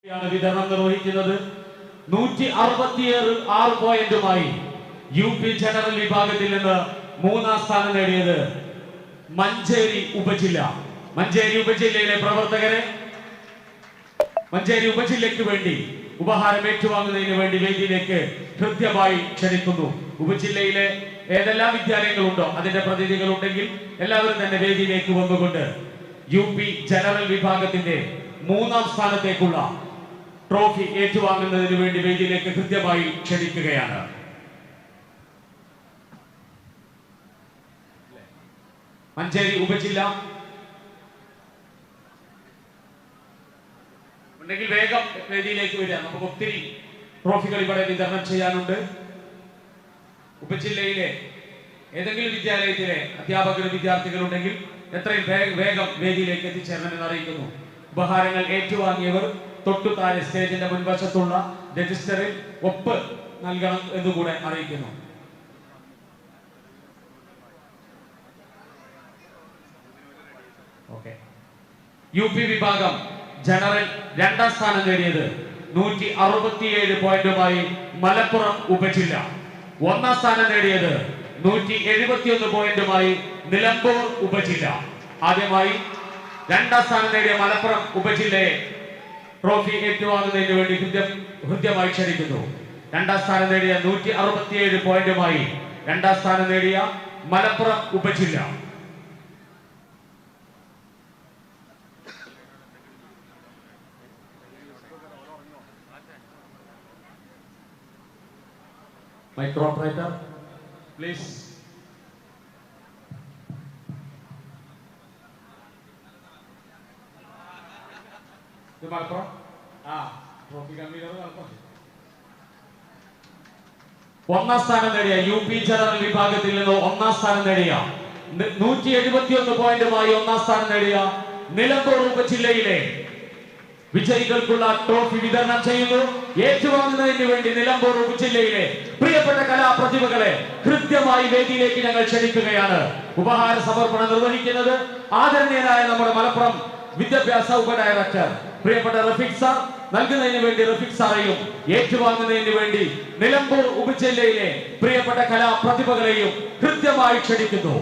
വിതരണം നിർവഹിക്കുന്നത് 166 പോയിന്റുമായി യു പി ജനറൽ വിഭാഗത്തിൽ നിന്ന് മൂന്നാം സ്ഥാനം നേടിയത് മഞ്ചേരി ഉപജില്ല. മഞ്ചേരി ഉപജില്ലയിലെ പ്രവർത്തകരെ മഞ്ചേരി ഉപജില്ലയ്ക്ക് വേണ്ടി ഉപഹാരം ഏറ്റുവാങ്ങുന്നതിന് വേണ്ടി വേദിയിലേക്ക് ഹൃദ്യമായി ക്ഷണിക്കുന്നു. ഉപജില്ലയിലെ ഏതെല്ലാം വിദ്യാലയങ്ങളുണ്ടോ അതിന്റെ പ്രതിനിധികൾ ഉണ്ടെങ്കിൽ എല്ലാവരും തന്നെ വേദിയിലേക്ക് വന്നുകൊണ്ട് യു പി ജനറൽ വിഭാഗത്തിന്റെ മൂന്നാം സ്ഥാനത്തേക്കുള്ള ട്രോഫി ഏറ്റുവാങ്ങുന്നതിന് വേണ്ടി വേദിയിലേക്ക് കൃത്യമായി ക്ഷണിക്കുകയാണ്. മഞ്ചേരി ഉപജില്ല ഉണ്ടെങ്കിൽ വേഗം വേദിയിലേക്ക് വരിക. നമുക്ക് ഒത്തിരി ട്രോഫികൾ ഇവിടെ വിതരണം ചെയ്യാനുണ്ട്. ഉപജില്ലയിലെ ഏതെങ്കിലും വിദ്യാലയത്തിലെ അധ്യാപകരും വിദ്യാർത്ഥികളുണ്ടെങ്കിൽ എത്രയും വേഗം വേദിയിലേക്ക് എത്തിച്ചേരണമെന്ന് അറിയിക്കുന്നു. ഉപഹാരങ്ങൾ ഏറ്റുവാങ്ങിയവർ തൊട്ടു താഴെ സ്റ്റേജിന്റെ മുൻവശത്തുള്ള രജിസ്റ്ററിൽ ഒപ്പ് നൽകണം എന്നുകൂടെ അറിയിക്കുന്നു. യു പി വിഭാഗം ജനറൽ രണ്ടാം സ്ഥാനം നേടിയത് 167 പോയിന്റുമായി മലപ്പുറം ഉപജില്ല. ഒന്നാം സ്ഥാനം നേടിയത് 171 പോയിന്റുമായി നിലമ്പൂർ ഉപജില്ല. ആദ്യമായി രണ്ടാം സ്ഥാനം നേടിയ മലപ്പുറം ഉപജില്ലയെ ട്രോഫി ഏറ്റുവാങ്ങുന്നതിന് വേണ്ടി ഹൃദ്യമായി ക്ഷണിക്കുന്നു. രണ്ടാം സ്ഥാനം നേടിയ 167 പോയിന്റുമായി രണ്ടാം സ്ഥാനം നേടിയ മലപ്പുറം ഉപജില്ല. Micro operator, please. The micro. Trophy convener micro. ഒന്നാം സ്ഥാനം നേടിയ യു പി ജനറൽ വിഭാഗത്തിൽ നിന്ന് ഒന്നാം സ്ഥാനം നേടിയ 171 പോയിന്റുമായി ഒന്നാം സ്ഥാനം നേടിയ നിലമ്പൂർ ഉപജില്ലയിലെ വിജയികൾക്കുള്ള ട്രോഫി വിതരണം ചെയ്യുന്നു. ഏറ്റുവാങ്ങുന്നതിന് വേണ്ടി നിലമ്പൂർ ഉപജില്ലയിലെ പ്രിയപ്പെട്ട കലാപ്രതിഭകളെ കൃത്യമായി വേദിയിലേക്ക് ഞങ്ങൾ ക്ഷണിക്കുകയാണ്. ഉപഹാര സമർപ്പണം നിർവഹിക്കുന്നത് ആദരണീയനായ നമ്മുടെ മലപ്പുറം വിദ്യാഭ്യാസ ഉപഡയറക്ടർ പ്രിയപ്പെട്ട റഫീഖ് സാർ നൽകുന്നതിന് വേണ്ടി റഫീഖ് സാറേയും ഏറ്റുവാങ്ങുന്നതിന് വേണ്ടി നിലമ്പൂർ ഉപജില്ലയിലെ പ്രിയപ്പെട്ട കലാപ്രതിഭകളെയും കൃത്യമായി ക്ഷണിക്കുന്നു.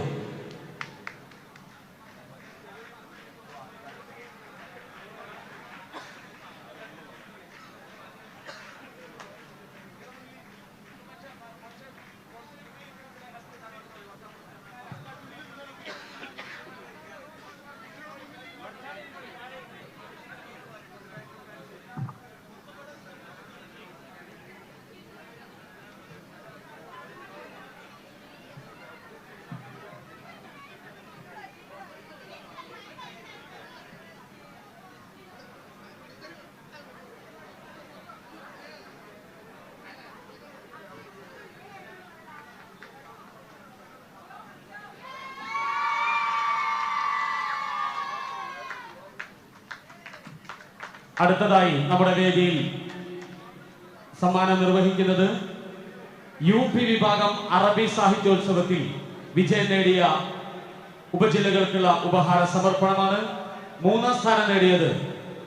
അടുത്തതായി നമ്മുടെ വേദിയിൽ സമ്മാനം നിർവഹിക്കുന്നത് യു പി വിഭാഗം അറബി സാഹിത്യോത്സവത്തിൽ വിജയം നേടിയ ഉപജില്ലകൾക്കുള്ള ഉപഹാര സമർപ്പണമാണ്. മൂന്നാം സ്ഥാനം നേടിയത്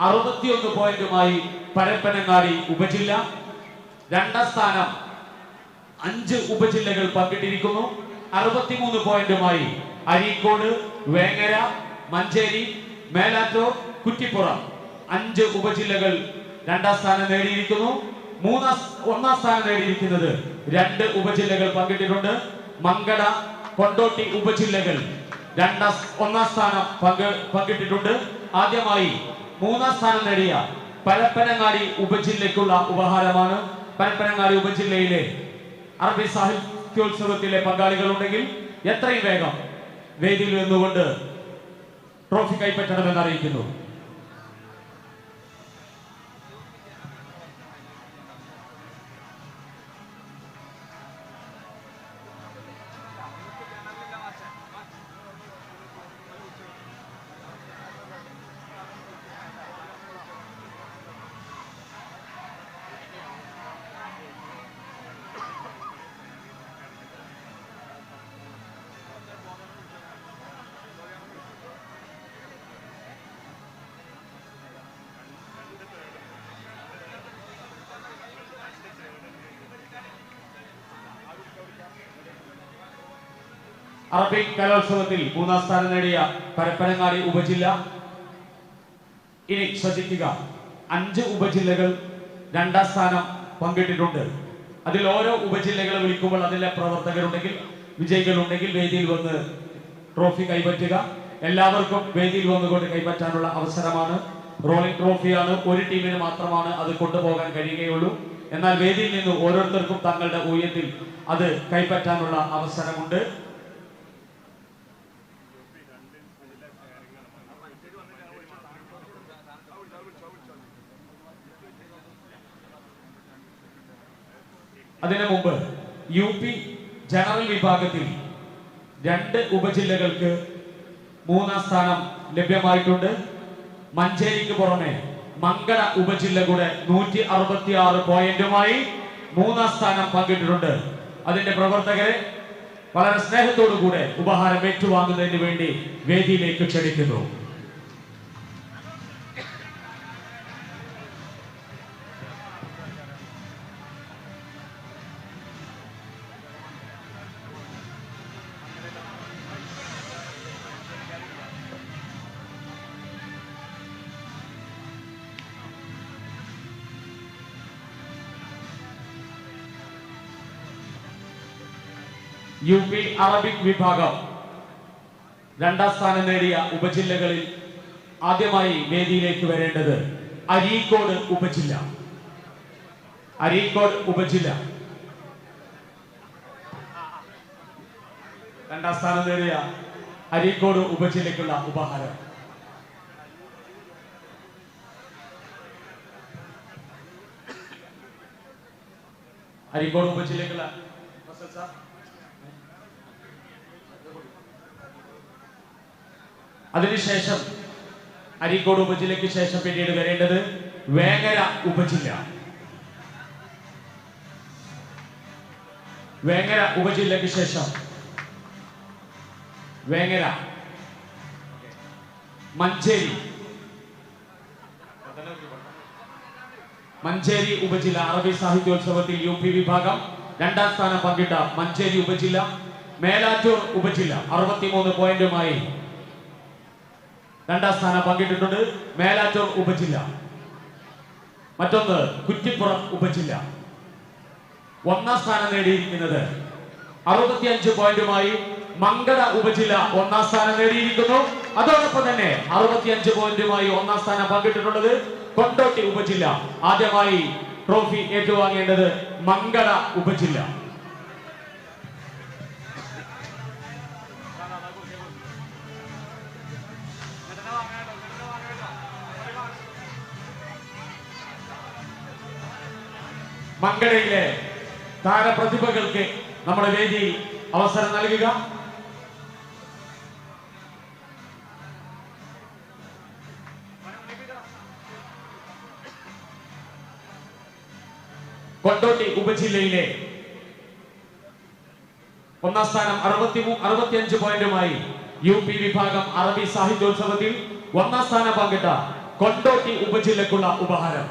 61 പോയിന്റുമായി പരപ്പനങ്ങാടി ഉപജില്ല. രണ്ടാം സ്ഥാനം 5 ഉപജില്ലകൾ പങ്കിട്ടിരിക്കുന്നു. 63 പോയിന്റുമായി അരീക്കോട്, വേങ്ങര, മഞ്ചേരി, മേലാറ്റൂർ, കുറ്റിപ്പുറം 5 ഉപജില്ലകൾ രണ്ടാം സ്ഥാനം നേടിയിരിക്കുന്നു. ഒന്നാം സ്ഥാനം നേടിയിരിക്കുന്നത് 2 ഉപജില്ലകൾ പങ്കിട്ടിട്ടുണ്ട്. മങ്കട, കൊണ്ടോട്ടി ഉപജില്ലകൾ ഒന്നാം സ്ഥാനം പങ്കിട്ടിട്ടുണ്ട്. ആദ്യമായി മൂന്നാം സ്ഥാനം നേടിയ പരപ്പനങ്ങാടി ഉപജില്ലയ്ക്കുള്ള ഉപഹാരമാണ്. പരപ്പനങ്ങാടി ഉപജില്ലയിലെ അറബി സാഹിത്യോത്സവത്തിലെ പങ്കാളികളുണ്ടെങ്കിൽ എത്രയും വേഗം വേദിയിൽ നിന്നുകൊണ്ട് ട്രോഫി കൈപ്പറ്റണമെന്ന് അറിയിക്കുന്നു. അറബിക് കലോത്സവത്തിൽ 3ാം സ്ഥാനം നേടിയ പരപ്പനങ്ങാടി ഉപജില്ല. ഇനി ശ്രദ്ധിക്കുക, 5 ഉപജില്ലകൾ 2ാം സ്ഥാനം പങ്കിട്ടിട്ടുണ്ട്. അതിൽ ഓരോ ഉപജില്ലകളെ വിളിക്കുമ്പോൾ അതിലെ പ്രവർത്തകരുണ്ടെങ്കിൽ, വിജയികളുണ്ടെങ്കിൽ വേദിയിൽ വന്ന് ട്രോഫി കൈപ്പറ്റുക. എല്ലാവർക്കും വേദിയിൽ വന്നുകൊണ്ട് കൈപ്പറ്റാനുള്ള അവസരമാണ്. റോളിംഗ് ട്രോഫിയാണ്, ഒരു ടീമിന് മാത്രമാണ് അത് കൊണ്ടുപോകാൻ കഴിയുകയുള്ളൂ. എന്നാൽ വേദിയിൽ നിന്ന് ഓരോരുത്തർക്കും തങ്ങളുടെ ഊഴത്തിൽ അത് കൈപ്പറ്റാനുള്ള അവസരമുണ്ട്. അതിനു മുമ്പ് UP ജനറൽ വിഭാഗത്തിൽ 2 ഉപജില്ലകൾക്ക് 3ാം സ്ഥാനം ലഭ്യമായിട്ടുണ്ട്. മഞ്ചേരിക്ക് പുറമെ മങ്കട ഉപജില്ല കൂടെ 166 പോയിന്റുമായി 3ാം സ്ഥാനം പങ്കിട്ടിട്ടുണ്ട്. അതിന്റെ പ്രവർത്തകരെ വളരെ സ്നേഹത്തോടു കൂടെ ഉപഹാരം ഏറ്റുവാങ്ങുന്നതിന് വേണ്ടി വേദിയിലേക്ക് ക്ഷണിക്കുന്നു. UP അറബിക് വിഭാഗം 2ാം സ്ഥാനം നേടിയ ഉപജില്ലകളിൽ ആദ്യമായി വേദിയിലേക്ക് വരേണ്ടത് അരീക്കോട് ഉപജില്ല. അരീക്കോട് ഉപജില്ല 2ാം സ്ഥാനം നേടിയ അരീക്കോട് ഉപജില്ലയ്ക്കുള്ള ഉപഹാരം. അരീക്കോട് ഉപജില്ലയ്ക്കുള്ള അതിനുശേഷം അരീക്കോട് ഉപജില്ലയ്ക്ക് ശേഷം പിന്നീട് വരേണ്ടത് വേങ്ങര ഉപജില്ല. വേങ്ങര ഉപജില്ലയ്ക്ക് ശേഷം വേങ്ങര, മഞ്ചേരി, മഞ്ചേരി ഉപജില്ല അറബി സാഹിത്യോത്സവത്തിൽ UP വിഭാഗം 2ാം സ്ഥാനം പങ്കിട്ട മഞ്ചേരി ഉപജില്ല. മേലാറ്റൂർ ഉപജില്ല 63 പോയിന്റുമായി 2ാം സ്ഥാനം പങ്കിട്ടിട്ടുണ്ട്. മേലാറ്റൂർ ഉപജില്ല. മറ്റൊന്ന് കുറ്റിപ്പുറം ഉപജില്ല 1ാം സ്ഥാനം നേടിയിരിക്കുന്നത് 65 പോയിന്റുമായി മങ്കട ഉപജില്ല 1ാം സ്ഥാനം നേടിയിരിക്കുന്നു. അതോടൊപ്പം തന്നെ 65 പോയിന്റുമായി 1ാം സ്ഥാനം പങ്കിട്ടിട്ടുള്ളത് കൊണ്ടോട്ടി ഉപജില്ല. ആദ്യമായി ട്രോഫി ഏറ്റുവാങ്ങേണ്ടത് മങ്കട ഉപജില്ല. മങ്കടയിലെ താരപ്രതിഭകൾക്ക് നമ്മുടെ വേദിയിൽ അവസരം നൽകുക. കൊണ്ടോട്ടി ഉപജില്ലയിലെ 1ാം സ്ഥാനം 65 പോയിന്റുമായി UP വിഭാഗം അറബി സാഹിത്യോത്സവത്തിൽ 1ാം സ്ഥാനം പങ്കിട്ട കൊണ്ടോട്ടി ഉപജില്ലക്കുള്ള ഉപഹാരം.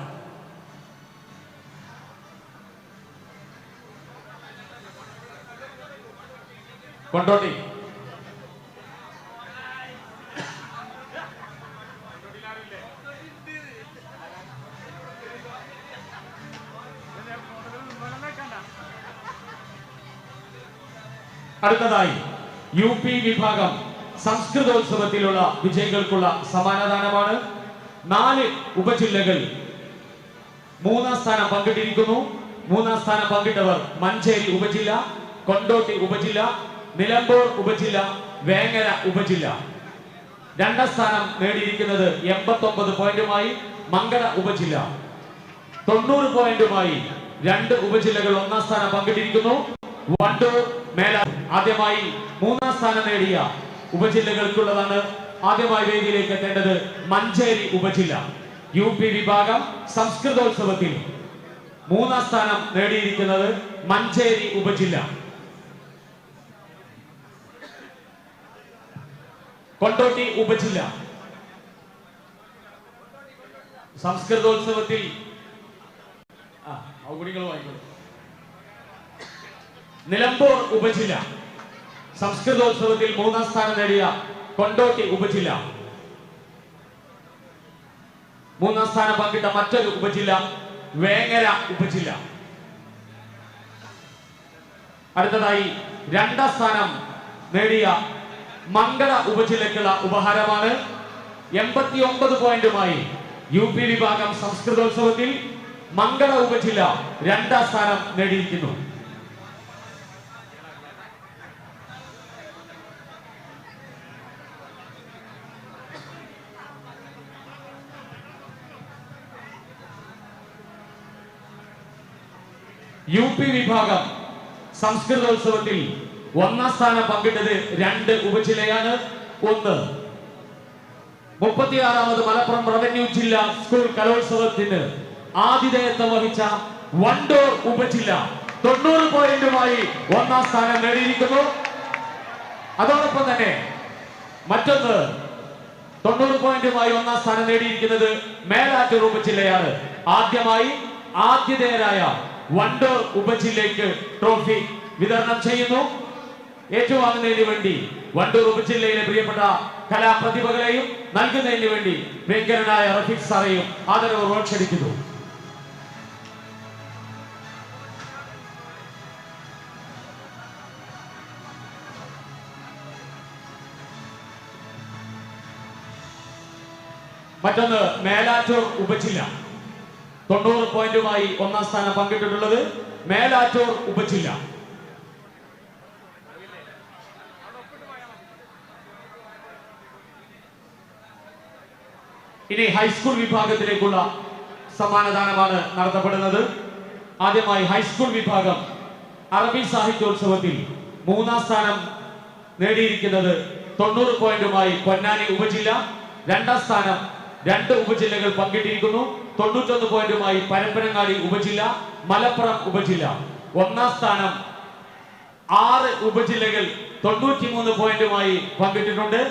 കൊണ്ടോട്ടി അടുത്തതായി UP വിഭാഗം സംസ്കൃതോത്സവത്തിലുള്ള വിജയികൾക്കുള്ള സമ്മാനദാനമാണ്. 4 ഉപജില്ലകൾ 3ാം സ്ഥാനം പങ്കിട്ടിരിക്കുന്നു. 3ാം സ്ഥാനം പങ്കിട്ടവർ മഞ്ചേരി ഉപജില്ല, കൊണ്ടോട്ടി ഉപജില്ല, നിലമ്പൂർ ഉപജില്ല, വേങ്ങര ഉപജില്ല. 2ാം സ്ഥാനം നേടിയിരിക്കുന്നത് 89 പോയിന്റുമായി മങ്കട ഉപജില്ല. 90 പോയിന്റുമായി 2 ഉപജില്ലകൾ 1ാം സ്ഥാനം പങ്കിട്ടിരിക്കുന്നു. വണ്ടൂർ, മേലാറ്റൂർ. ആദ്യമായി 3ാം സ്ഥാനം നേടിയ ഉപജില്ലകൾക്കുള്ളതാണ്. ആദ്യമായി വേദിയിലേക്ക് എത്തേണ്ടത് മഞ്ചേരി ഉപജില്ല. UP വിഭാഗം സംസ്കൃതോത്സവത്തിൽ 3ാം സ്ഥാനം നേടിയിരിക്കുന്നത് മഞ്ചേരി ഉപജില്ല. കൊണ്ടോട്ടി ഉപജില്ല സംസ്കൃതോത്സവത്തിൽ നിലമ്പൂർ ഉപജില്ല സംസ്കൃതോത്സവത്തിൽ 3-ാം സ്ഥാനം നേടിയ കൊണ്ടോട്ടി ഉപജില്ല. 3-ാം സ്ഥാനം പങ്കിട്ട മറ്റൊരു ഉപജില്ല വേങ്ങര ഉപജില്ല. അടുത്തതായി 2-ാം സ്ഥാനം നേടിയ മംഗള ഉപജില്ലക്കുള്ള ഉപഹാരമാണ്. 89 പോയിന്റുമായി UP വിഭാഗം സംസ്കൃതോത്സവത്തിൽ മംഗള ഉപജില്ല 2-ാം സ്ഥാനം നേടിയിരിക്കുന്നു. UP വിഭാഗം സംസ്കൃതോത്സവത്തിൽ 1-ാം സ്ഥാനം പങ്കിട്ടത് 2 ഉപജില്ലയാണ്. ഒന്ന് 36ാമത് മലപ്പുറം റവന്യൂ ജില്ലാ സ്കൂൾ കലോത്സവത്തിന് ആതിഥേയത്വം വഹിച്ച വണ്ടൂർ ഉപജില്ല 90 പോയിന്റുമായി 1-ാം സ്ഥാനം നേടിയിരിക്കുന്നു. അതോടൊപ്പം തന്നെ മറ്റൊന്ന് 90 പോയിന്റുമായി 1-ാം സ്ഥാനം നേടിയിരിക്കുന്നത് മേലാറ്റൂർ ഉപജില്ലയാണ്. ആദ്യമായി ആതിഥേയരായ വണ്ടൂർ ഉപജില്ലയ്ക്ക് ട്രോഫി വിതരണം ചെയ്യുന്നു. ഏറ്റുവാങ്ങുന്നതിന് വേണ്ടി വണ്ടൂർ ഉപജില്ലയിലെ പ്രിയപ്പെട്ട കലാപ്രതിഭകളെയും നൽകുന്നതിന് വേണ്ടി പ്രിയങ്കരനായ റഫീഖ് സാറേയും ആദരപൂർവ്വം ക്ഷണിക്കുന്നു. മറ്റൊന്ന് മേലാറ്റൂർ ഉപജില്ല 90 പോയിന്റുമായി 1-ാം സ്ഥാനം പങ്കിട്ടിട്ടുള്ളത് മേലാറ്റൂർ ഉപജില്ല. ഇനി ഹൈസ്കൂൾ വിഭാഗത്തിലേക്കുള്ള സമ്മാനദാനമാണ് നടത്തപ്പെടുന്നത്. ആദ്യമായി ഹൈസ്കൂൾ വിഭാഗം അറബി സാഹിത്യോത്സവത്തിൽ 3-ാം സ്ഥാനം നേടിയിരിക്കുന്നത് 90 പോയിന്റുമായി പൊന്നാനി ഉപജില്ല. 2-ാം സ്ഥാനം 2 ഉപജില്ലകൾ പങ്കിട്ടിരിക്കുന്നു. 91 പോയിന്റുമായി പരപ്പനങ്ങാടി ഉപജില്ല, മലപ്പുറം ഉപജില്ല. 1-ാം സ്ഥാനം 6 ഉപജില്ലകൾ 93 പോയിന്റുമായി പങ്കിട്ടിട്ടുണ്ട്.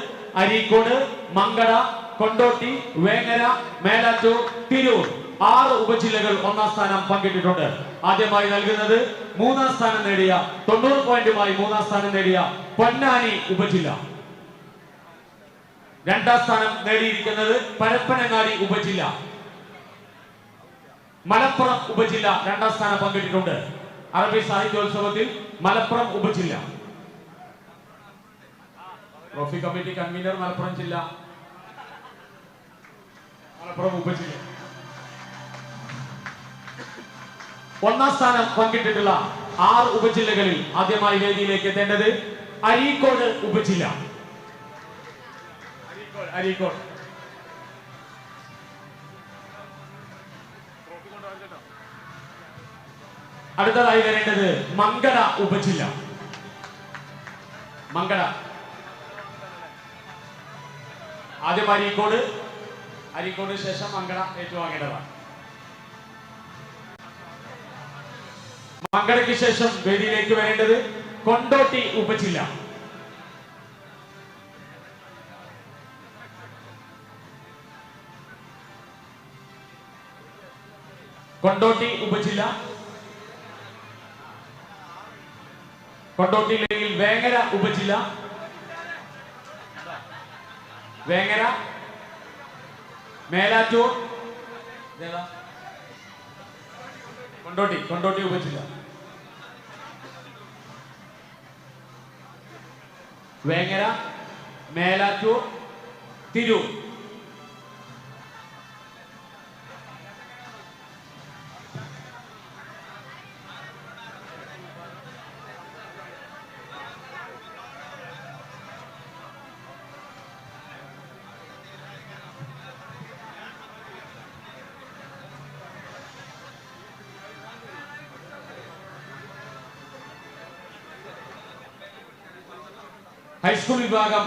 അരീക്കോട്, മങ്കട, കൊണ്ടോട്ടി, വേങ്ങര, മേലാറ്റൂർ, തിരൂർ 6 ഉപജില്ലകൾ 1-ാം സ്ഥാനം പങ്കിട്ടിട്ടുണ്ട്. ആദ്യമായി നൽകുന്നത് 3-ാം സ്ഥാനം നേടിയ 90 പോയിന്റുമായി 3-ാം സ്ഥാനം നേടിയ പൊന്നാനി ഉപജില്ല. 2-ാം സ്ഥാനം നേടിയിരിക്കുന്നത് പരപ്പനങ്ങാടി ഉപജില്ല. മലപ്പുറം ഉപജില്ല 2-ാം സ്ഥാനം പങ്കിട്ടിട്ടുണ്ട്. അറബി സാഹിത്യോത്സവത്തിൽ മലപ്പുറം ഉപജില്ല. ട്രോഫി കമ്മിറ്റി കൺവീനർ മലപ്പുറം ജില്ല, മലപ്പുറം ഉപജില്ല. 1-ാം സ്ഥാനം പങ്കിട്ടിട്ടുള്ള 6 ഉപജില്ലകളിൽ ആദ്യമായി വേദിയിലേക്ക് എത്തേണ്ടത് അരീക്കോട് ഉപജില്ല. അരീക്കോട് അടുത്തതായി വരേണ്ടത് മങ്കട ഉപജില്ല. മങ്കട ആദ്യം അരീക്കോട്, അരീക്കോടിന് ശേഷം മങ്കട ഏറ്റുവാങ്ങേണ്ടതാണ്. മങ്കടയ്ക്ക് ശേഷം വേദിയിലേക്ക് വരേണ്ടത് കൊണ്ടോട്ടി ഉപജില്ല. കൊണ്ടോട്ടി ഉപജില്ല. കൊണ്ടോട്ടിയില്ലെങ്കിൽ വേങ്ങര ഉപജില്ല. വേങ്ങര, മേലാറ്റൂർ, കൊണ്ടോട്ടി, കൊണ്ടോട്ടി ഉപജില്ല. വേങ്ങര, മേലാറ്റൂർ, തിരൂർ. ഹൈസ്കൂൾ വിഭാഗം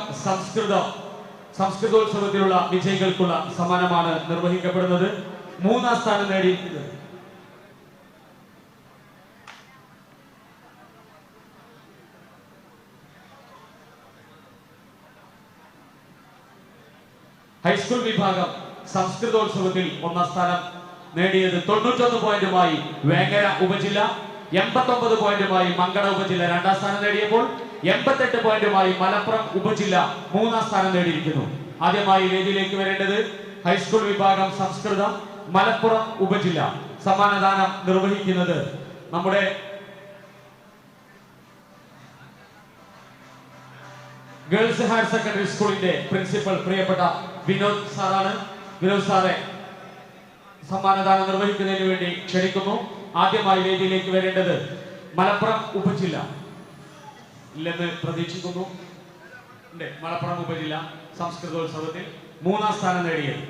സംസ്കൃതോത്സവത്തിലുള്ള വിജയികൾക്കുള്ള സമ്മാനമാണ് നിർവഹിക്കപ്പെടുന്നത്. 3-ാം സ്ഥാനം നേടിയിരിക്കുന്നത് ഹൈസ്കൂൾ വിഭാഗം സംസ്കൃതോത്സവത്തിൽ 1-ാം സ്ഥാനം നേടിയത് 91 പോയിന്റുമായി വേങ്ങര ഉപജില്ല, 89 പോയിന്റുമായി മങ്കട ഉപജില്ല 2-ാം സ്ഥാനം നേടിയപ്പോൾ 88 പോയിന്റുമായി മലപ്പുറം ഉപജില്ല 3ാം സ്ഥാനം നേടിയിരിക്കുന്നു. ആദ്യമായി വേദിയിലേക്ക് വരേണ്ടത് ഹൈസ്കൂൾ വിഭാഗം സംസ്കൃതം മലപ്പുറം ഉപജില്ല. സമ്മാനദാനം നിർവഹിക്കുന്നത് നമ്മുടെ ഗേൾസ് ഹയർ സെക്കൻഡറി സ്കൂളിന്റെ പ്രിൻസിപ്പൽ പ്രിയപ്പെട്ട വിനോദ് സാറാണ്. വിനോദ് സാറെ സമ്മാനദാനം നിർവഹിക്കുന്നതിന് വേണ്ടി ക്ഷണിക്കുന്നു. ആദ്യമായി വേദിയിലേക്ക് വരേണ്ടത് മലപ്പുറം ഉപജില്ല ഇല്ലെന്ന് പ്രതീക്ഷിക്കുന്നു. മലപ്പുറം ഉപജില്ല സംസ്കൃതോത്സവത്തിൽ 3ാം സ്ഥാനം നേടിയത്.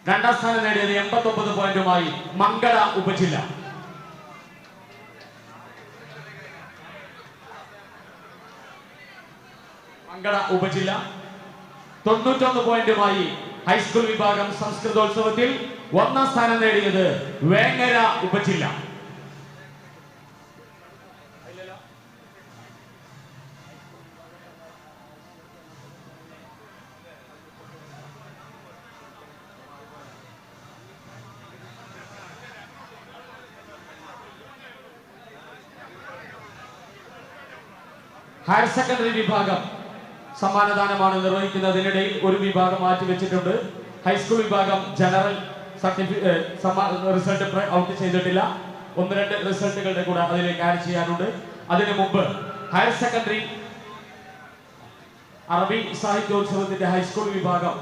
2ാം സ്ഥാനം നേടിയത് 89 പോയിന്റുമായി മംഗള ഉപജില്ല. മംഗള ഉപജില്ല 91 പോയിന്റുമായി ഹൈസ്കൂൾ വിഭാഗം സംസ്കൃതോത്സവത്തിൽ 1ാം സ്ഥാനം നേടിയത് വേങ്ങര ഉപജില്ല. ഹയർ സെക്കൻഡറി വിഭാഗം സമ്മാനദാനമാണ് നിർവഹിക്കുന്നതിനിടയിൽ ഒരു വിഭാഗം മാറ്റിവെച്ചിട്ടുണ്ട്. ഹൈസ്കൂൾ വിഭാഗം ജനറൽ റിസൾട്ട് ഔട്ട് ചെയ്തിട്ടില്ല. 1-2 റിസൾട്ടുകളുടെ കൂടെ അതിലേക്ക് ആഡ് ചെയ്യാനുണ്ട്. അതിനു മുമ്പ് ഹയർ സെക്കൻഡറി അറബി സാഹിത്യോത്സവത്തിന്റെ ഹൈസ്കൂൾ വിഭാഗം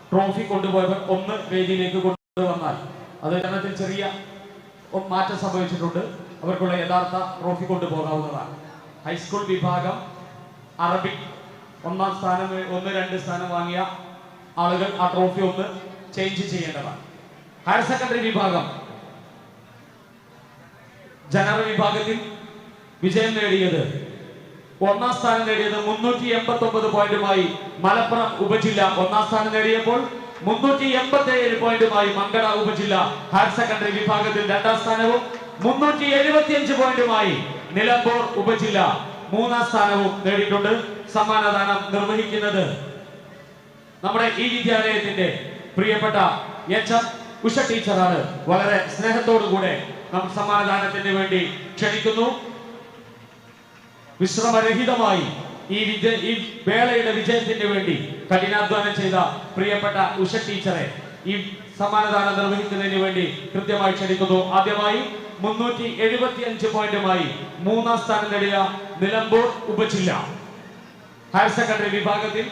ട്രോഫി കൊണ്ടുപോയവർ ഒന്ന് വേദിയിലേക്ക് കൊണ്ടുവന്നാൽ അത് ജനത്തിൽ ചെറിയ മാറ്റം സംഭവിച്ചിട്ടുണ്ട്. അവർക്കുള്ള യഥാർത്ഥ ട്രോഫി കൊണ്ടുപോകാവുന്നതാണ്. ഹൈസ്കൂൾ വിഭാഗം അറബിക് 1ാം സ്ഥാനം 1-2 സ്ഥാനം വാങ്ങിയ ആളുകൾ ആ ട്രോഫി ഒന്ന് ചേഞ്ച് ചെയ്യേണ്ടതാണ്. ഹയർ സെക്കൻഡറി വിഭാഗം ജനറൽ വിഭാഗത്തിൽ വിജയം നേടിയത് 1ാം സ്ഥാനം നേടിയത് 389 പോയിന്റുമായി മലപ്പുറം ഉപജില്ല 1ാം സ്ഥാനം നേടിയപ്പോൾ 387 പോയിന്റുമായി മംഗള ഉപജില്ല ഹയർ സെക്കൻഡറി വിഭാഗത്തിൽ 2ാം സ്ഥാനവും 375 പോയിന്റുമായി നിലമ്പൂർ ഉപജില്ല 3ാം സ്ഥാനവും നേടിയിട്ടുണ്ട്. സമ്മാനദാനം നിർവഹിക്കുന്നത് നമ്മുടെ ഈ വിദ്യാലയത്തിന്റെ പ്രിയപ്പെട്ട HM ഉഷ ടീച്ചറാണ്. വളരെ സ്നേഹത്തോടുകൂടെ നാം സമ്മാനദാനത്തിന് വേണ്ടി ക്ഷണിക്കുന്നു. വിശ്രമരഹിതമായി ഈ വേളയുടെ വിജയത്തിന് വേണ്ടി കഠിനാധ്വാനം ചെയ്ത പ്രിയപ്പെട്ട ഉഷ ടീച്ചറെ ഈ സമ്മാനദാനം നിർവഹിക്കുന്നതിന് വേണ്ടി കൃത്യമായി ക്ഷണിക്കുന്നു. ആദ്യമായി 375 പോയിന്റുമായി 3ാം സ്ഥാനം നേടിയ നിലമ്പൂർ ഉപജില്ല ഹയർ സെക്കൻഡറി വിഭാഗത്തിൽ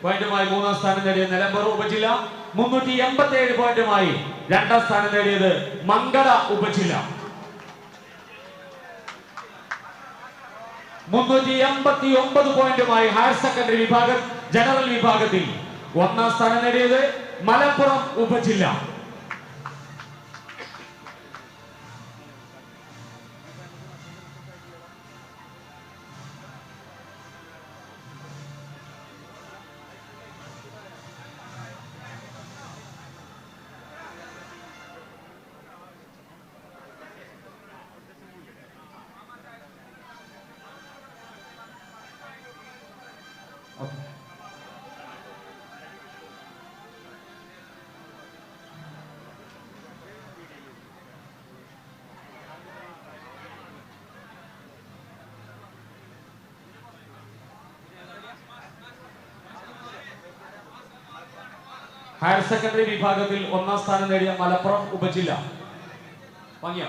പോയിന്റുമായി 3ാം സ്ഥാനം നേടിയ നിലമ്പൂർ ഉപജില്ല 387 പോയിന്റുമായി 2ാം സ്ഥാനം നേടിയത് മംഗള ഉപജില്ല 389 പോയിന്റുമായി ഹയർ സെക്കൻഡറി വിഭാഗം ജനറൽ വിഭാഗത്തിൽ 1ാം സ്ഥാനം നേടിയത് മലപ്പുറം ഉപജില്ല. ഹയർ സെക്കൻഡറി വിഭാഗത്തിൽ 1ാം സ്ഥാനം നേടിയ മലപ്പുറം ഉപജില്ല ഭംഗിയ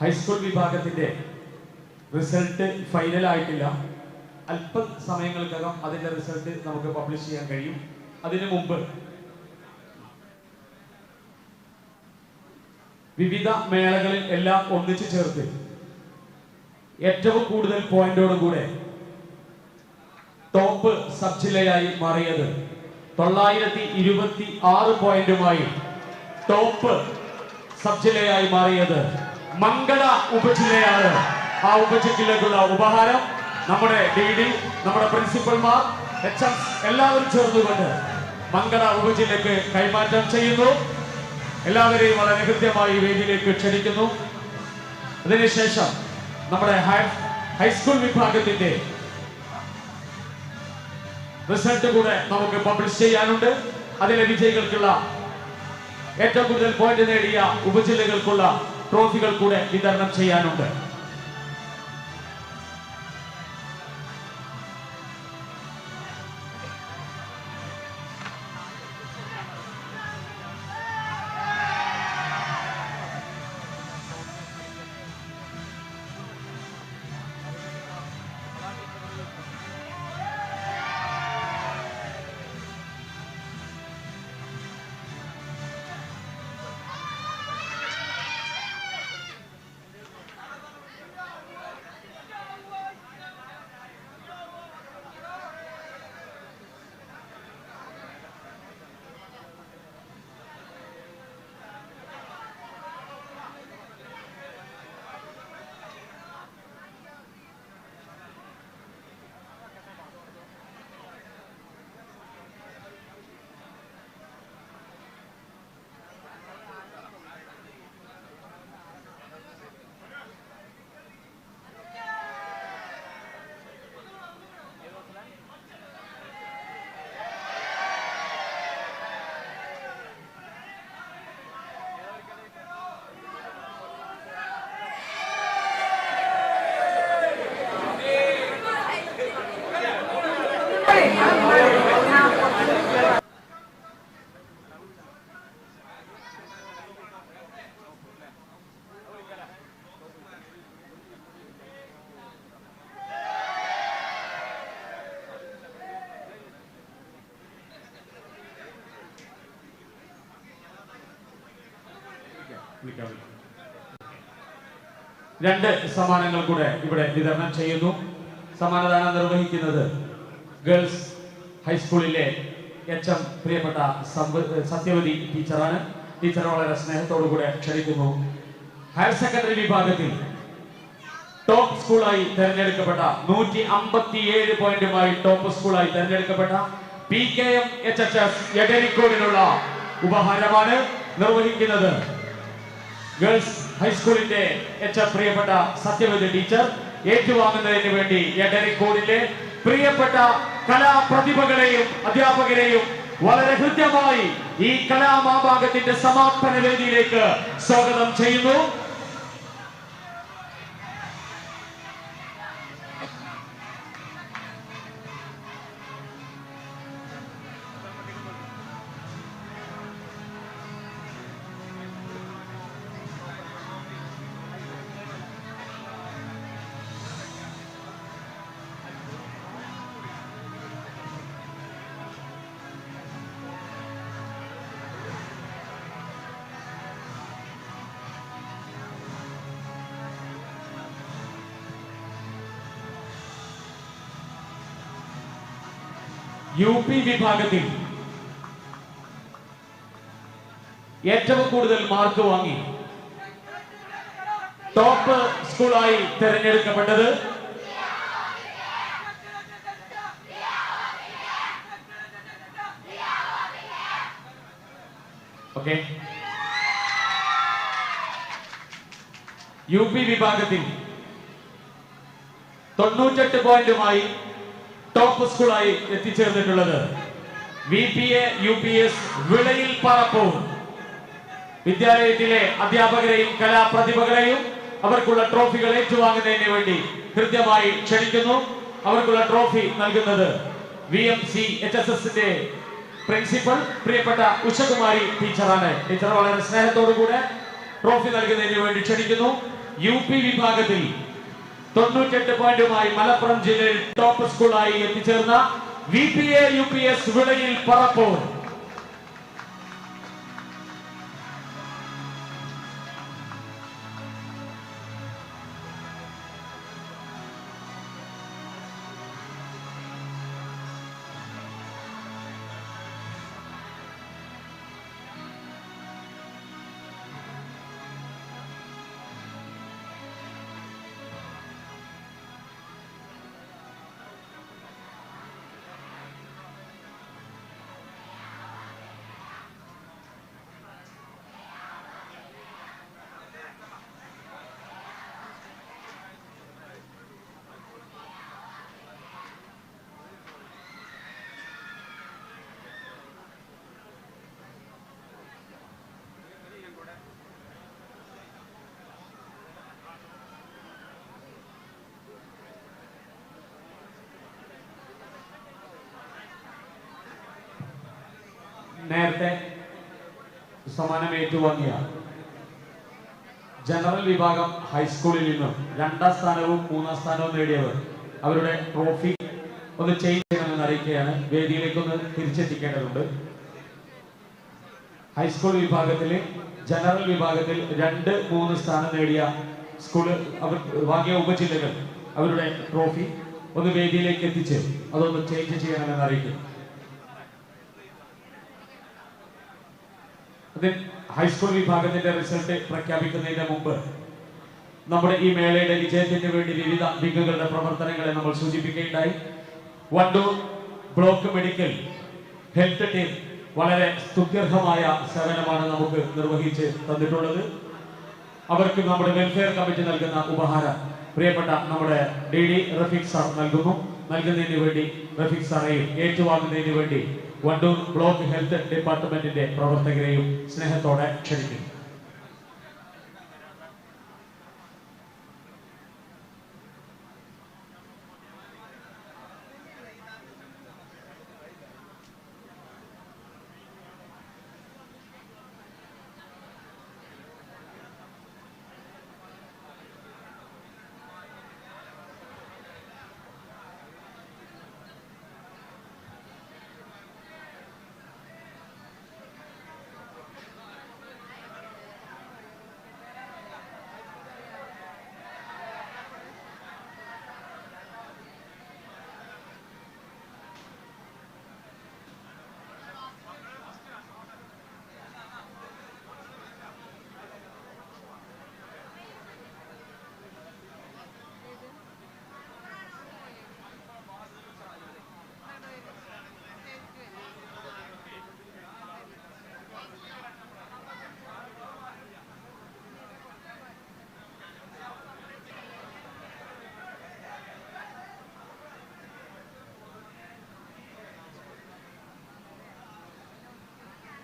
ഹൈസ്കൂൾ വിഭാഗത്തിന്റെ റിസൾട്ട് ഫൈനൽ ആയിട്ടില്ല. അല്പ സമയങ്ങൾക്കകം അതിന്റെ റിസൾട്ട് നമുക്ക് പബ്ലിഷ് ചെയ്യാൻ കഴിയും. അതിനു മുമ്പ് വിവിധ മേളകളിൽ എല്ലാം ഒന്നിച്ചു ചേർത്ത് ഏറ്റവും കൂടുതൽ പോയിന്റോടുകൂടെ ടോപ്പ് സബ് ജില്ലയായി മാറിയത് 926 പോയിന്റുമായി ടോപ്പ് സബ് ജില്ലയായി മാറിയത് മംഗള ഉപജില്ലയാണ്. ആ ഉപജില്ലയ്ക്കുള്ള ഉപഹാരം നമ്മുടെ DD, നമ്മുടെ പ്രിൻസിപ്പൽമാർ, HM എല്ലാവരും ചേർന്നുകൊണ്ട് മംഗള ഉപജില്ലയ്ക്ക് കൈമാറ്റം ചെയ്യുന്നു. എല്ലാവരെയും വളരെ കൃത്യമായി വേദിയിലേക്ക് ക്ഷണിക്കുന്നു. അതിനുശേഷം നമ്മുടെ ഹൈസ്കൂൾ വിഭാഗത്തിന്റെ റിസൾട്ട് കൂടെ നമുക്ക് പബ്ലിഷ് ചെയ്യാനുണ്ട്. അതിലെ വിജയികൾക്കുള്ള ഏറ്റവും കൂടുതൽ പോയിന്റ് നേടിയ ഉപജില്ലകൾക്കുള്ള ട്രോഫികൾ കൂടെ വിതരണം ചെയ്യാനുണ്ട്. രണ്ട് സമ്മാനങ്ങൾ കൂടെ ഇവിടെ വിതരണം ചെയ്യുന്നു. സമ്മാനദാനം നിർവഹിക്കുന്നത് ഗേൾസ് ഹൈസ്കൂളിലെ HM പ്രിയപ്പെട്ട സത്യവതി ടീച്ചറാണ്. ടീച്ചറെ വളരെ സ്നേഹത്തോടു കൂടെ ക്ഷണിക്കുന്നു. ഹയർ സെക്കൻഡറി വിഭാഗത്തിൽ ടോപ്പ് സ്കൂളായി തെരഞ്ഞെടുക്കപ്പെട്ട 157 പോയിന്റുമായി ടോപ്പ് സ്കൂളായി തെരഞ്ഞെടുക്കപ്പെട്ട PKM HHS എടരിക്കോടിനുള്ള ഉപഹാരമാണ് നിർവഹിക്കുന്നത്. ഗേൾസ് ഹൈസ്കൂളിന്റെ പ്രിയപ്പെട്ട സത്യവതി ടീച്ചർ ഏറ്റുവാങ്ങുന്നതിന് വേണ്ടി എടരിക്കോടിലെ പ്രിയപ്പെട്ട കലാപ്രതിഭകളെയും അധ്യാപകരെയും വളരെ ഹൃദ്യമായി ഈ കലാമാഭാഗത്തിന്റെ സമാപന വേദിയിലേക്ക് സ്വാഗതം ചെയ്യുന്നു. UP വിഭാഗത്തിൽ ഏറ്റവും കൂടുതൽ മാർക്ക് വാങ്ങി ടോപ്പ് സ്കൂളായി തെരഞ്ഞെടുക്കപ്പെട്ടത് UP വിഭാഗത്തിൽ 98 പോയിന്റുമായി ടോപ്പ് സ്കൂളായി എത്തിച്ചേർന്നിട്ടുള്ളത് VPA UPS വിളയിൽ പറപ്പൂർ വിദ്യാലയത്തിലെ അധ്യാപകരെയും കലാപ്രതിഭകളെയും അവർക്കുള്ള ട്രോഫികൾ ഏറ്റുവാങ്ങുന്നതിന് വേണ്ടി കൃത്യമായി ക്ഷണിക്കുന്നു. അവർക്കുള്ള ട്രോഫി നൽകുന്നത് VMC HSSന്റെ പ്രിൻസിപ്പൽ പ്രിയപ്പെട്ട ഉഷകുമാരി ടീച്ചറാണ്. ടീച്ചർ വളരെ സ്നേഹത്തോടു കൂടെ ട്രോഫി നൽകുന്നതിന് വേണ്ടി ക്ഷണിക്കുന്നു. UP വിഭാഗത്തിൽ 98 പോയിന്റുമായി മലപ്പുറം ജില്ലയിൽ ടോപ്പ് സ്കൂളായി എത്തിച്ചേർന്ന VPA UPS വിളയിൽ പറപ്പൂർ. നേരത്തെ സമ്മാനം ഏറ്റുവാങ്ങിയ ജനറൽ വിഭാഗം ഹൈസ്കൂളിൽ നിന്നും 2ാം സ്ഥാനവും 3ാം സ്ഥാനവും നേടിയവർ അവരുടെ ട്രോഫി ഒന്ന് ചേഞ്ച് ചെയ്യണമെന്ന് അറിയിക്കുകയാണ്. വേദിയിലേക്കൊന്ന് തിരിച്ചെത്തിക്കേണ്ടതുണ്ട്. ഹൈസ്കൂൾ വിഭാഗത്തിലെ ജനറൽ വിഭാഗത്തിൽ 2, 3 സ്ഥാനം നേടിയ സ്കൂൾ അവർ വാങ്ങിയ ഉപജില്ലകൾ അവരുടെ ട്രോഫി ഒന്ന് വേദിയിലേക്ക് എത്തിച്ച് അതൊന്ന് ചേഞ്ച് ചെയ്യണമെന്ന് അറിയിക്കും. ഹൈസ്കൂൾ വിഭാഗത്തിന്റെ റിസൾട്ട് പ്രഖ്യാപിക്കുന്നതിന് മുമ്പ് നമ്മുടെ ഈ മേളയുടെ വിജയത്തിന് വേണ്ടി വിവിധ വിംഗുകളുടെ പ്രവർത്തനങ്ങളെ നമ്മൾ സൂചിപ്പിക്കുകയുണ്ടായി. Wandoor block medical health team വളരെ സ്തുത്യർഹമായ സേവനമാണ് നമുക്ക് നിർവഹിച്ച് തന്നിട്ടുള്ളത്. അവർക്ക് നമ്മുടെ വെൽഫെയർ കമ്മിറ്റി നൽകുന്ന ഉപഹാരം പ്രിയപ്പെട്ട നമ്മുടെ DD റഫീഖ് സാർ നൽകുന്നതിന് വേണ്ടി റഫീഖ് സാറേയും ഏറ്റുവാങ്ങുന്നതിന് വേണ്ടി വണ്ടൂർ ബ്ലോക്ക് ഹെൽത്ത് ഡിപ്പാർട്ട്മെന്റിന്റെ പ്രവർത്തകരെയും സ്നേഹത്തോടെ ക്ഷണിക്കുന്നു.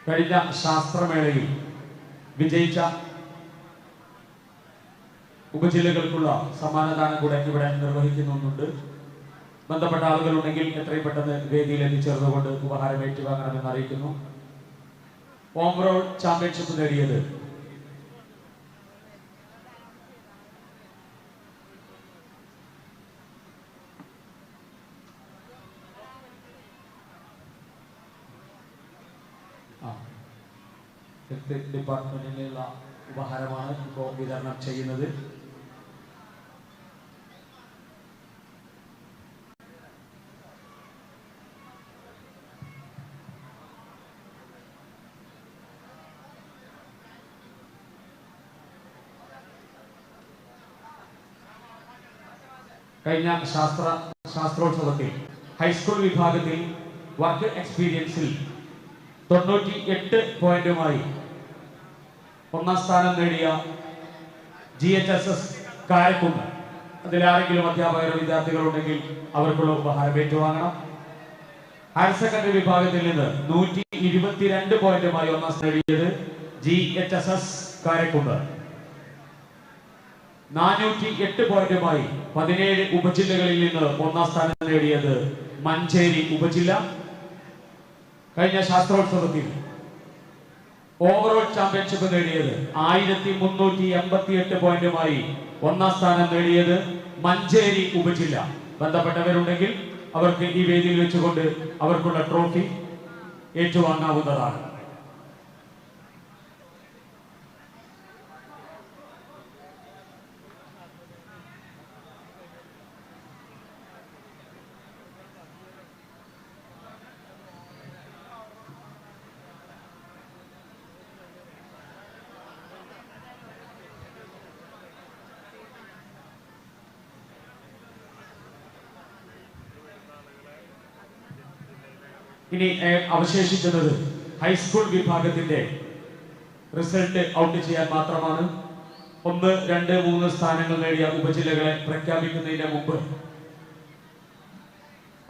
കഴിഞ്ഞ ശാസ്ത്രമേളയിൽ വിജയിച്ച ഉപജില്ലകൾക്കുള്ള സമ്മാനദാനം കൂടെ ഇവിടെ നിർവഹിക്കുന്നുണ്ട്. ബന്ധപ്പെട്ട ആളുകളുണ്ടെങ്കിൽ എത്രയും പെട്ടെന്ന് വേദിയിൽ എത്തിച്ചേർന്നുകൊണ്ട് ഉപഹാരം ഏറ്റുവാങ്ങണമെന്ന് അറിയിക്കുന്നു. ഓവറോൾ ചാമ്പ്യൻഷിപ്പ് നേടിയത് ഹെൽത്ത് ഡിപ്പാർട്ട്മെന്റിനുള്ള ഉപഹാരമാണ് ഇപ്പോൾ വിതരണം ചെയ്യുന്നത്. കഴിഞ്ഞ ശാസ്ത്രോത്സവത്തിൽ ഹൈസ്കൂൾ വിഭാഗത്തിൽ വർക്ക് എക്സ്പീരിയൻസിൽ 98 പോയിന്റുമായി 1ാം സ്ഥാനം നേടിയ GHSS കാരക്കുന്ന്. അതിലാരെങ്കിലും അധ്യാപകരോ വിദ്യാർത്ഥികളുണ്ടെങ്കിൽ അവർക്കുള്ള ഉപഹാരം ഏറ്റുവാങ്ങണം. ഹയർ സെക്കൻഡറി വിഭാഗത്തിൽ നിന്ന് 122 പോയിന്റുമായി 1ാം സ്ഥാനം നേടിയത് GHSS കാരക്കുന്ന്. 408 പോയിന്റുമായി 17 ഉപജില്ലകളിൽ നിന്ന് 1ാം സ്ഥാനം നേടിയത് മഞ്ചേരി ഉപജില്ല. കഴിഞ്ഞ ശാസ്ത്രോത്സവത്തിൽ ഓവറോൾ ചാമ്പ്യൻഷിപ്പ് നേടിയത് 1388 പോയിന്റുമായി ഒന്നാം സ്ഥാനം നേടിയത് മഞ്ചേരി ഉപജില്ല. ബന്ധപ്പെട്ടവരുണ്ടെങ്കിൽ അവർക്ക് ഈ വേദിയിൽ വെച്ചുകൊണ്ട് അവർക്കുള്ള ട്രോഫി ഏറ്റുവാങ്ങാവുന്നതാണ്. ഇനി അവശേഷിക്കുന്നത് ഹൈസ്കൂൾ വിഭാഗത്തിന്റെ റിസൾട്ട് ഔട്ട് ചെയ്യാൻ മാത്രമാണ്. 1, 2, 3 സ്ഥാനങ്ങൾ നേടിയ ഉപജില്ലകളെ പ്രഖ്യാപിക്കുന്നതിന് മുമ്പ്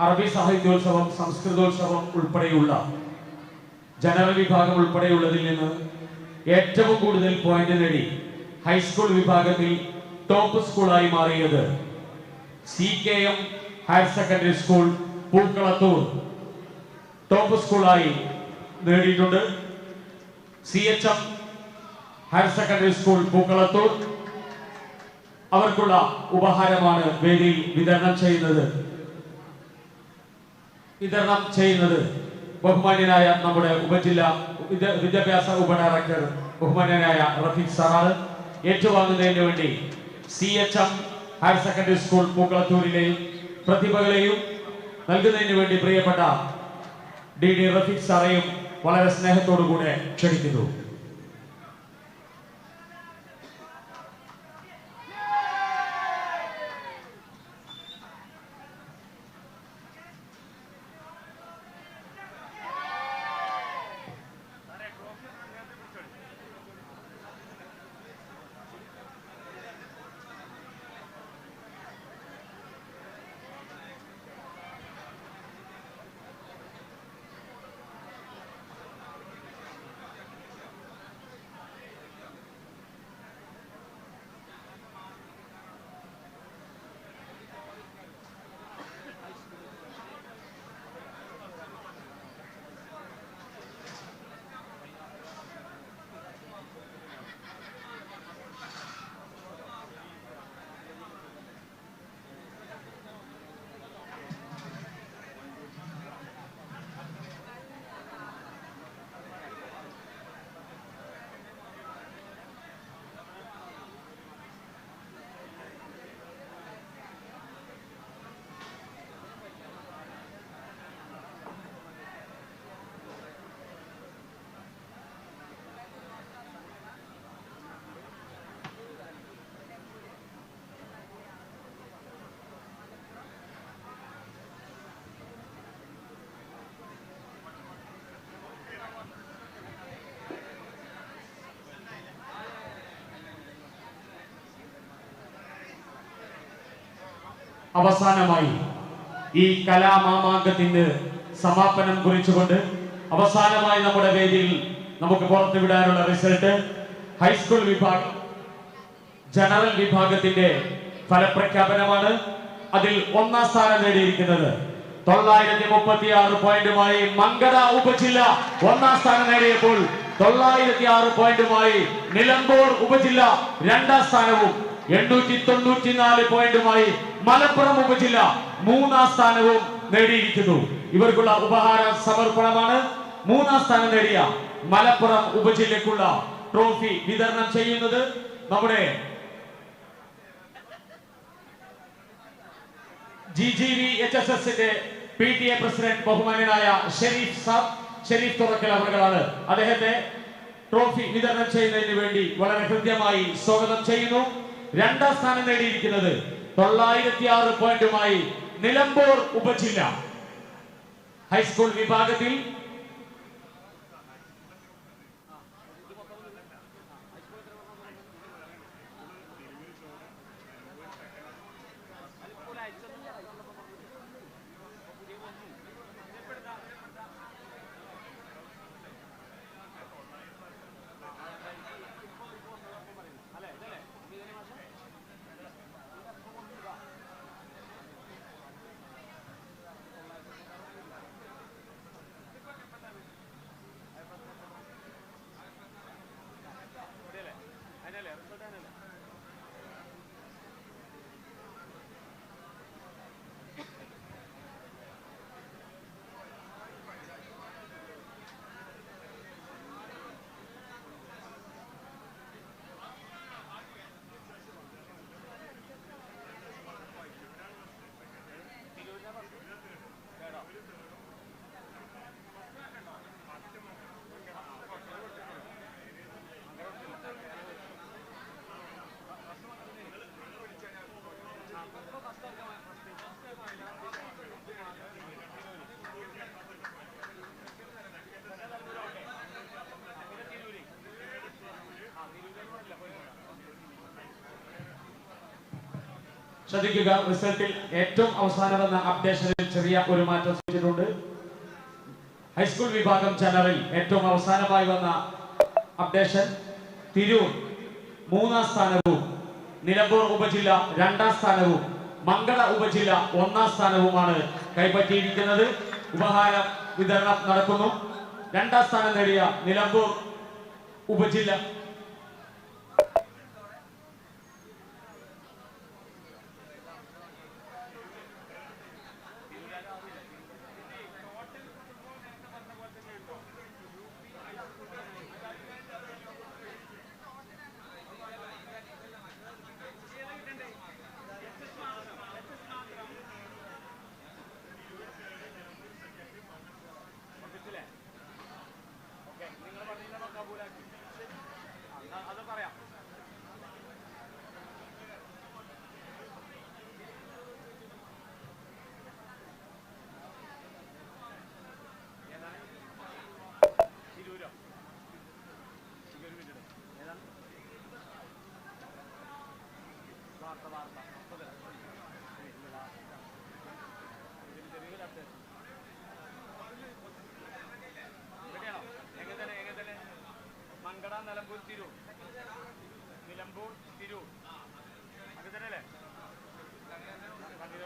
അറബി സാഹിത്യോത്സവം, സംസ്കൃതോത്സവം ഉൾപ്പെടെയുള്ള ജനറൽ വിഭാഗം ഉൾപ്പെടെയുള്ളതിൽ നിന്ന് ഏറ്റവും കൂടുതൽ പോയിന്റ് നേടി ഹൈസ്കൂൾ വിഭാഗത്തിൽ ടോപ്പ് സ്കൂളായി മാറിയത് CKM higher secondary school Pookkalathur top സ്കൂളായി നേടിയിട്ടുണ്ട്. CHM higher secondary school Pookkalathur അവർക്കുള്ള ഉപഹാരമാണ് വേദിയിൽ വിതരണം ചെയ്യുന്നത്. ബഹുമാന്യനായ നമ്മുടെ ഉപജില്ലാ വിദ്യാഭ്യാസ ഉപഡയറക്ടർ ബഹുമാന്യനായ റഫീഖ് സറാർ ഏറ്റുവാങ്ങുന്നതിന് വേണ്ടി CHM ഹയർ സെക്കൻഡറി സ്കൂൾ പൂക്കളത്തൂരിലെയും പ്രതിഭകളെയും നൽകുന്നതിന് വേണ്ടി പ്രിയപ്പെട്ട DD റഫീഖ് സാറേയും വളരെ സ്നേഹത്തോടു കൂടെ ക്ഷണിക്കുന്നു. അവസാനമായി ഈ കലാമാമാങ്കത്തിന് സമാപനം കുറിച്ചുകൊണ്ട് അവസാനമായി നമ്മുടെ വേദിയിൽ നമുക്ക് പുറത്തുവിടാനുള്ള റിസൾട്ട് ഹൈസ്കൂൾ വിഭാഗം ജനറൽ വിഭാഗത്തിന്റെ ഫലപ്രഖ്യാപനമാണ്. അതിൽ ഒന്നാം സ്ഥാനം നേടിയിരിക്കുന്നത് 936 പോയിന്റുമായി മങ്കട ഉപജില്ല ഒന്നാം സ്ഥാനം നേടിയപ്പോൾ 906 പോയിന്റുമായി നിലമ്പൂർ ഉപജില്ല രണ്ടാം സ്ഥാനവും 894 പോയിന്റുമായി മലപ്പുറം ഉപജില്ല മൂന്നാം സ്ഥാനവും നേടിയിരിക്കുന്നു. ഇവർക്കുള്ള ഉപഹാര സമർപ്പണമാണ്. മൂന്നാം സ്ഥാനം നേടിയ മലപ്പുറം ഉപജില്ലയ്ക്കുള്ള ട്രോഫി വിതരണം ചെയ്യുന്നത് നമ്മുടെ GGVHSSന്റെ PTA പ്രസിഡന്റ് ബഹുമാന്യനായ ഷെരീഫ് തുറക്കൽ അവர்களാണ്. അദ്ദേഹത്തെ ട്രോഫി വിതരണം ചെയ്യുന്നതിന് വേണ്ടി വളരെ ഹൃദ്യമായി സ്വാഗതം ചെയ്യുന്നു. രണ്ടാം സ്ഥാനം നേടിയിരിക്കുന്നത് 906 പോയിന്റുമായി നിലമ്പൂർ ഉപജില്ല ഹൈസ്കൂൾ വിഭാഗത്തിൽ ശ്രദ്ധിക്കുക, റിസൾട്ടിൽ ഏറ്റവും അവസാനം വന്ന അപ്ഡേഷനിൽ ചെറിയ ഒരു മാറ്റം ചെയ്തിട്ടുണ്ട്. ഹൈസ്കൂൾ വിഭാഗം ജനറൽ ഏറ്റവും അവസാനമായി വന്ന അപ്ഡേഷൻ തിരൂർ 3ാം സ്ഥാനവും നിലമ്പൂർ ഉപജില്ല 2ാം സ്ഥാനവും മംഗള ഉപജില്ല 1ാം സ്ഥാനവുമാണ് കൈപ്പറ്റിയിരിക്കുന്നത്. ഉപഹാര വിതരണം നടക്കുന്നു. 2ാം സ്ഥാനം നേടിയ നിലമ്പൂർ ഉപജില്ല നിലമ്പൂർ തിരൂർ അത് തന്നെയല്ലേ? മങ്കട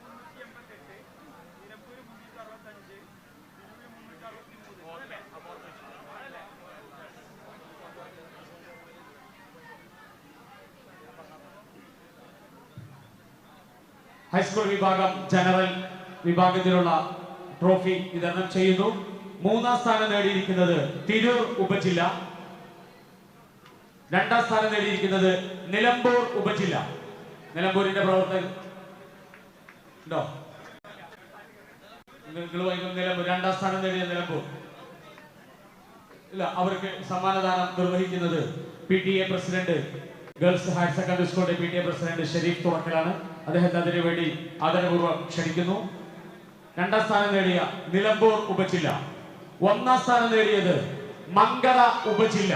388, നിലമ്പൂർ 365, തിരൂർ 363. ഹൈസ്കൂൾ വിഭാഗം ജനറൽ വിഭാഗത്തിലുള്ള ട്രോഫി വിതരണം ചെയ്യുന്നു. 3ാം സ്ഥാനം നേടിയിരിക്കുന്നത് തിരൂർ ഉപജില്ല, 2ാം സ്ഥാനം നേടിയിരിക്കുന്നത് നിലമ്പൂർ ഉപജില്ല. നിലമ്പൂരിന്റെ പ്രവർത്തകർ ഉണ്ടോ? നിങ്ങൾ നിലമ്പൂർ 2ാം സ്ഥാനം നേടിയ നിലമ്പൂർ ഇല്ല. അവർക്ക് സമ്മാനദാനം നിർവഹിക്കുന്നത് PTA president, girls higher secondary സ്കൂളിന്റെ PTA പ്രസിഡന്റ് ഷെരീഫ് തുറക്കലാണ്. അദ്ദേഹത്തെ അതിനു വേണ്ടി ആദരപൂർവ്വം ക്ഷണിക്കുന്നു. 2ാം സ്ഥാനം നേടിയ നിലമ്പൂർ ഉപജില്ല, 1ാം സ്ഥാനം നേടിയത് മംഗള ഉപജില്ല.